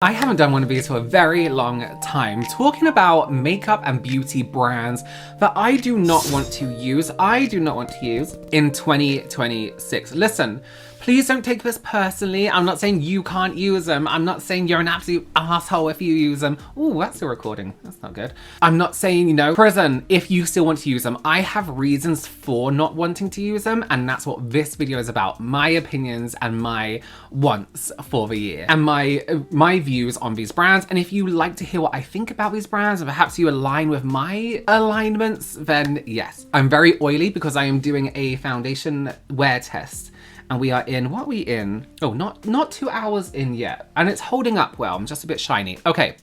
I haven't done one of these for a very long time, talking about makeup and beauty brands that I do not want to use, in 2026. Listen, please don't take this personally. I'm not saying you can't use them. I'm not saying you're an absolute asshole if you use them. Ooh, that's a recording. That's not good. I'm not saying, prison if you still want to use them. I have reasons for not wanting to use them, and that's what this video is about. My opinions and my wants for the year, and my views on these brands. And if you like to hear what I think about these brands, and perhaps you align with my alignments, then yes. I'm very oily because I am doing a foundation wear test. And we are in, what are we in? Oh, not 2 hours in yet. And it's holding up well. I'm just a bit shiny. Okay,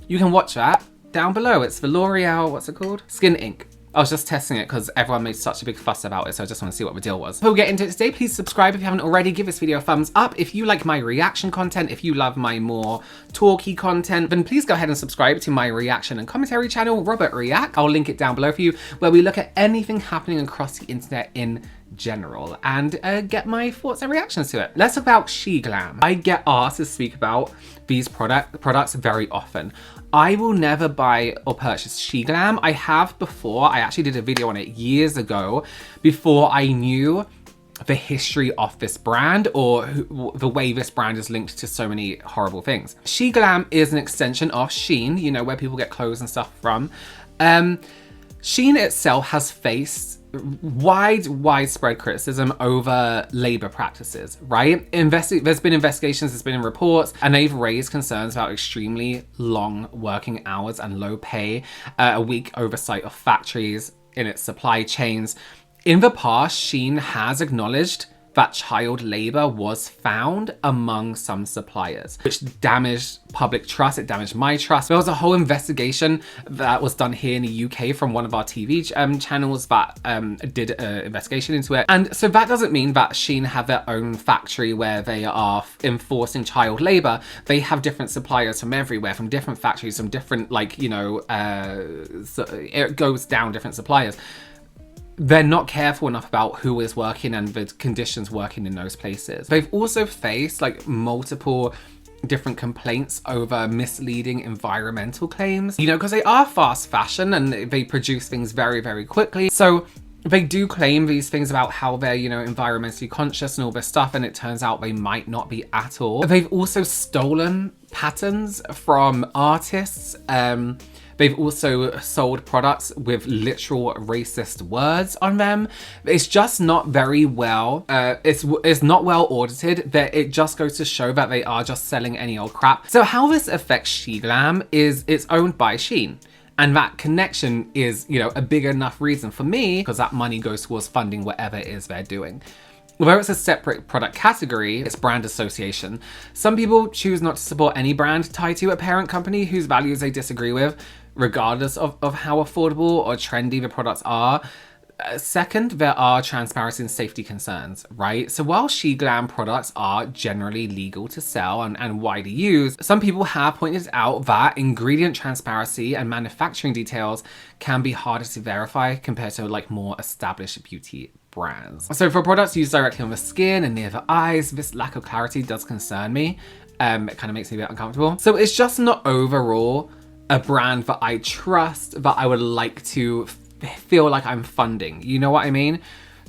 you can watch that down below. It's the L'Oreal, what's it called? Skin Ink. I was just testing it because everyone made such a big fuss about it, so I just want to see what the deal was. Before we get into it today, please subscribe if you haven't already. Give this video a thumbs up. If you like my reaction content, if you love my more talky content, then please go ahead and subscribe to my reaction and commentary channel, RobertMUA. I'll link it down below for you, where we look at anything happening across the internet in general and get my thoughts and reactions to it. Let's talk about Glam. I get asked to speak about these products very often. I will never buy or purchase Glam. I have before. I actually did a video on it years ago before I knew the history of this brand or the way this brand is linked to so many horrible things. Glam is an extension of Shein, where people get clothes and stuff from. Shein itself has faced widespread criticism over labor practices, right? There's been investigations, there's been reports, and they've raised concerns about extremely long working hours and low pay, a weak oversight of factories in its supply chains. In the past, Shein has acknowledged that child labor was found among some suppliers, which damaged public trust. It damaged my trust. There was a whole investigation that was done here in the UK from one of our TV channels that did an investigation into it. And so that doesn't mean that Shein have their own factory where they are enforcing child labor. They have different suppliers from everywhere, from different factories, from different, so it goes down different suppliers. They're not careful enough about who is working and the conditions working in those places. They've also faced multiple different complaints over misleading environmental claims, because they are fast fashion and they produce things very, very quickly. So they do claim these things about how they're, environmentally conscious and all this stuff, and it turns out they might not be at all. They've also stolen patterns from artists. They've also sold products with literal racist words on them. It's just not very well, it's not well audited. That it just goes to show that they are just selling any old crap. So how this affects Glam is it's owned by Shein. And that connection is, a big enough reason for me, because that money goes towards funding whatever it is they're doing. Although it's a separate product category, it's brand association. Some people choose not to support any brand tied to a parent company whose values they disagree with, regardless of how affordable or trendy the products are. Second, there are transparency and safety concerns, right? So while Glam products are generally legal to sell and widely used, some people have pointed out that ingredient transparency and manufacturing details can be harder to verify compared to more established beauty brands. So for products used directly on the skin and near the eyes, this lack of clarity does concern me. It kind of makes me a bit uncomfortable. So it's just not overall a brand that I trust, that I would like to feel like I'm funding. You know what I mean?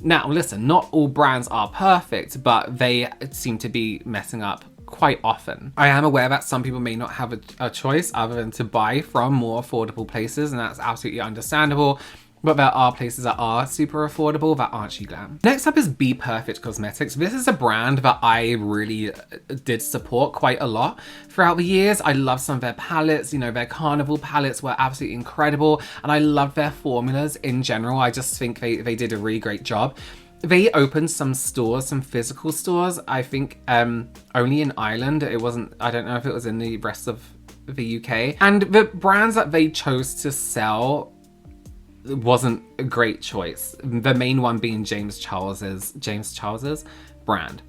Now, listen, not all brands are perfect, but they seem to be messing up quite often. I am aware that some people may not have a choice other than to buy from more affordable places, and that's absolutely understandable. But there are places that are super affordable that aren't Glam. Next up is Be Perfect Cosmetics. This is a brand that I really did support quite a lot throughout the years. I love some of their palettes, their carnival palettes were absolutely incredible. And I love their formulas in general. I just think they did a really great job. They opened some stores, some physical stores, I think only in Ireland. It wasn't, I don't know if it was in the rest of the UK. And the brands that they chose to sell wasn't a great choice. The main one being James Charles's brand,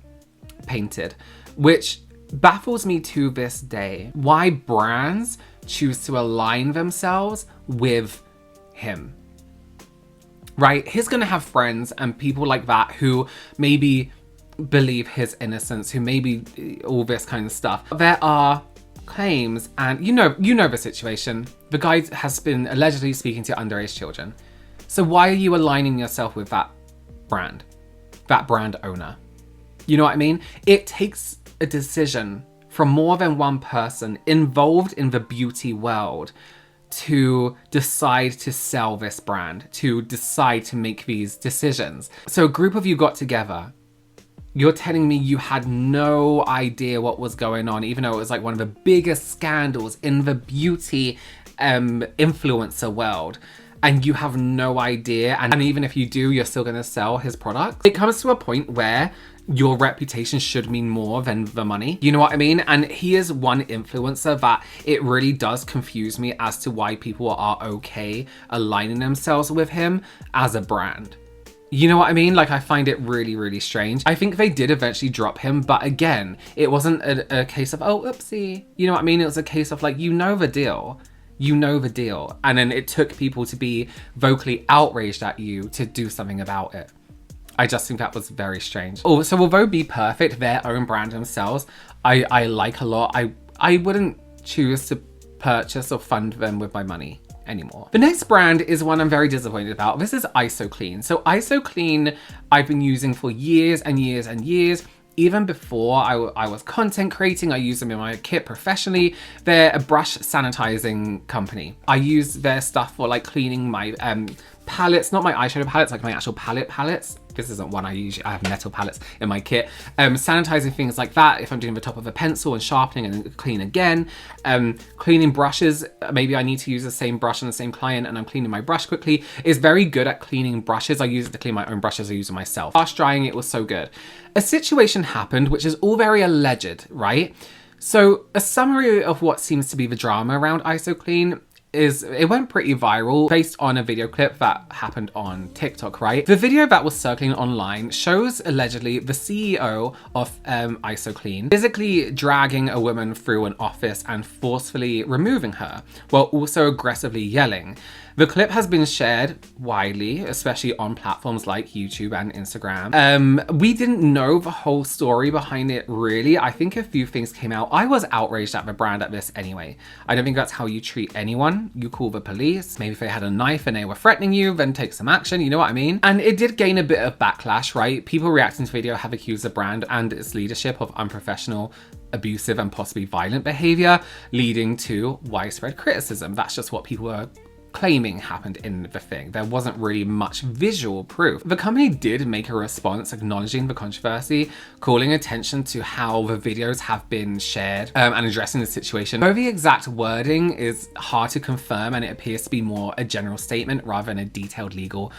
Painted, which baffles me to this day. Why brands choose to align themselves with him, right? He's gonna have friends and people like that who maybe believe his innocence, who maybe all this kind of stuff. There are claims, and you know the situation. The guy has been allegedly speaking to underage children. So why are you aligning yourself with that brand owner? You know what I mean? It takes a decision from more than one person involved in the beauty world to decide to sell this brand, to decide to make these decisions. So a group of you got together. You're telling me you had no idea what was going on, even though it was like one of the biggest scandals in the beauty influencer world, and you have no idea, and even if you do, you're still gonna sell his product? It comes to a point where your reputation should mean more than the money. You know what I mean? And he is one influencer that it really does confuse me as to why people are okay aligning themselves with him as a brand. You know what I mean? Like, I find it really, really strange. I think they did eventually drop him, but again, it wasn't a case of, oh, oopsie. You know what I mean? It was a case of like, you know the deal. You know the deal. And then it took people to be vocally outraged at you to do something about it. I just think that was very strange. Oh, so although Be Perfect, their own brand themselves, I like a lot. I wouldn't choose to purchase or fund them with my money anymore. The next brand is one I'm very disappointed about. This is Isoclean. So Isoclean, I've been using for years and years and years. Even before I was content creating, I use them in my kit professionally. They're a brush sanitizing company. I use their stuff for like cleaning my palettes, not my eyeshadow palettes, like my actual palettes. This isn't one I use. I have metal palettes in my kit. Sanitizing things like that. If I'm doing the top of a pencil and sharpening and then clean again. Cleaning brushes. Maybe I need to use the same brush on the same client and I'm cleaning my brush quickly. It's very good at cleaning brushes. I use it to clean my own brushes. I use it myself. Fast drying, it was so good. A situation happened, which is all very alleged, right? So a summary of what seems to be the drama around Isoclean is it went pretty viral based on a video clip that happened on TikTok, right? The video that was circling online shows allegedly the CEO of Isoclean physically dragging a woman through an office and forcefully removing her, while also aggressively yelling. The clip has been shared widely, especially on platforms like YouTube and Instagram. We didn't know the whole story behind it, really. I think a few things came out. I was outraged at the brand at this anyway. I don't think that's how you treat anyone. You call the police. Maybe if they had a knife and they were threatening you, then take some action, you know what I mean? And it did gain a bit of backlash, right? People reacting to the video have accused the brand and its leadership of unprofessional, abusive and possibly violent behavior, leading to widespread criticism. That's just what people are claiming happened in the thing. There wasn't really much visual proof. The company did make a response acknowledging the controversy, calling attention to how the videos have been shared and addressing the situation. Though the exact wording is hard to confirm and it appears to be more a general statement rather than a detailed legal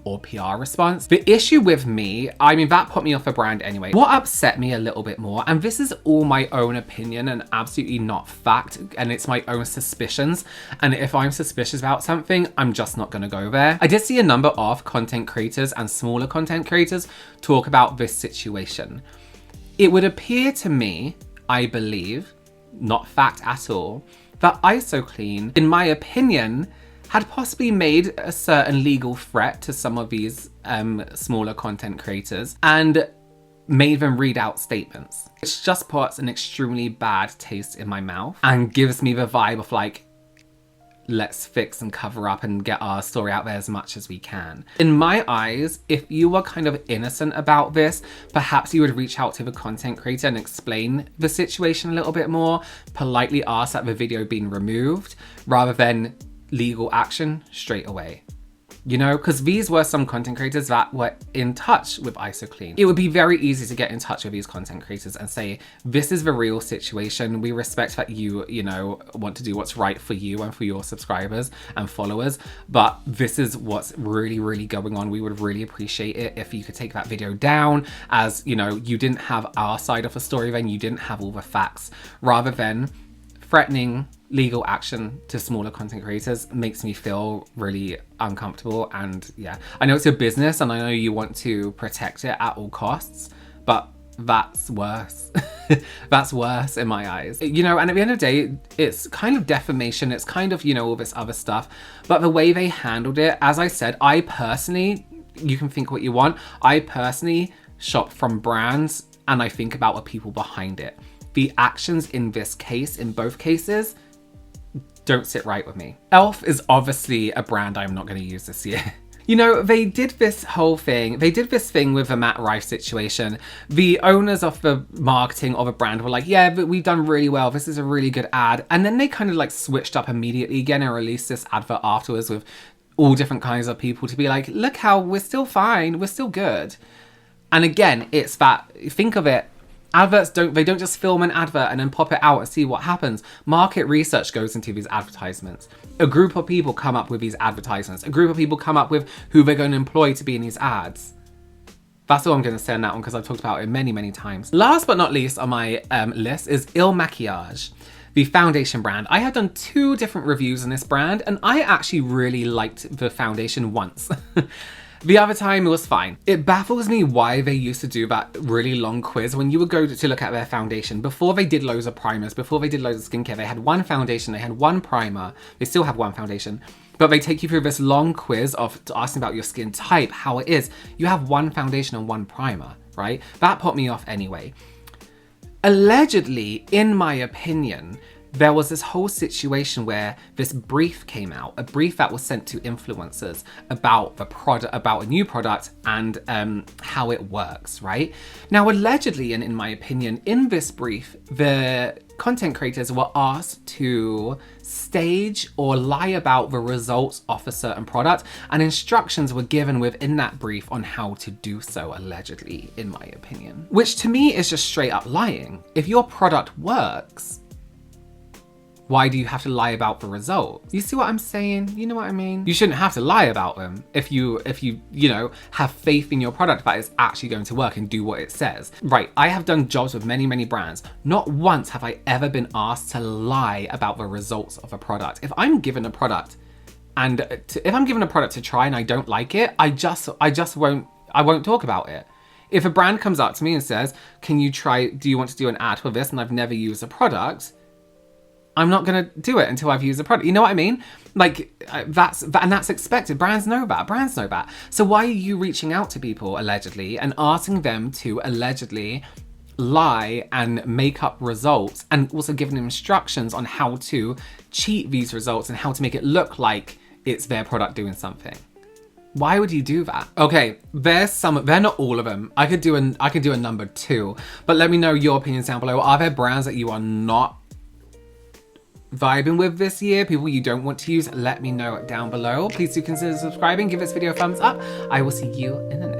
or PR response. The issue with me, I mean, that put me off the brand anyway. What upset me a little bit more, and this is all my own opinion and absolutely not fact, and it's my own suspicions, and if I'm suspicious about something, I'm just not gonna go there. I did see a number of content creators and smaller content creators talk about this situation. It would appear to me, I believe, not fact at all, that Isoclean, in my opinion, had possibly made a certain legal threat to some of these smaller content creators and made them read out statements, which just puts an extremely bad taste in my mouth and gives me the vibe of like, let's fix and cover up and get our story out there as much as we can. In my eyes, if you were kind of innocent about this, perhaps you would reach out to the content creator and explain the situation a little bit more, politely ask that the video being removed, rather than legal action straight away. You know, because these were some content creators that were in touch with Isoclean. It would be very easy to get in touch with these content creators and say, this is the real situation. We respect that you know, want to do what's right for you and for your subscribers and followers, but this is what's really, really going on. We would really appreciate it if you could take that video down, as, you know, you didn't have our side of the story, then you didn't have all the facts, rather than threatening legal action to smaller content creators. Makes me feel really uncomfortable. And yeah, I know it's your business and I know you want to protect it at all costs, but that's worse. That's worse in my eyes. You know, and at the end of the day, it's kind of defamation. It's kind of, you know, all this other stuff. But the way they handled it, as I said, I personally, you can think what you want, I personally shop from brands and I think about the people behind it. the actions in this case, in both cases, don't sit right with me. E.L.F is obviously a brand I'm not going to use this year. You know, they did this whole thing. They did this thing with the Matt Rife situation. The owners of the marketing of a brand were like, yeah, but we've done really well. This is a really good ad. And then they kind of like switched up immediately again and released this advert afterwards with all different kinds of people to be like, look how we're still fine. We're still good. And again, it's that, think of it, adverts they don't just film an advert and then pop it out and see what happens. Market research goes into these advertisements. A group of people come up with these advertisements. A group of people come up with who they're going to employ to be in these ads. That's all I'm going to say on that one because I've talked about it many, many times. Last but not least on my list is Makiage, the foundation brand. I have done 2 different reviews on this brand and I actually really liked the foundation once. The other time it was fine. It baffles me why they used to do that really long quiz when you would go to look at their foundation. Before they did loads of primers, before they did loads of skincare, they had one foundation, they had one primer. They still have one foundation, but they take you through this long quiz of asking about your skin type, how it is. You have one foundation and one primer, right? That put me off anyway. Allegedly, in my opinion, there was this whole situation where this brief came out, a brief that was sent to influencers about the product, about a new product and how it works, right? Now, allegedly, and in my opinion, in this brief, the content creators were asked to stage or lie about the results of a certain product, and instructions were given within that brief on how to do so, allegedly, in my opinion. Which to me is just straight up lying. If your product works, why do you have to lie about the result? You see what I'm saying? You know what I mean? You shouldn't have to lie about them if you know, have faith in your product that it's actually going to work and do what it says. Right, I have done jobs with many, many brands. Not once have I ever been asked to lie about the results of a product. If I'm given a product if I'm given a product to try and I don't like it, I won't talk about it. If a brand comes up to me and says, do you want to do an ad for this? And I've never used a product, I'm not gonna do it until I've used the product. You know what I mean? Like, that's expected. Brands know that. So why are you reaching out to people, allegedly, and asking them to allegedly lie and make up results, and also giving them instructions on how to cheat these results and how to make it look like it's their product doing something? Why would you do that? Okay, they're not all of them. I could do a number 2, but let me know your opinions down below. Are there brands that you are not vibing with this year, people you don't want to use? Let me know down below. Please do consider subscribing, give this video a thumbs up. I will see you in the next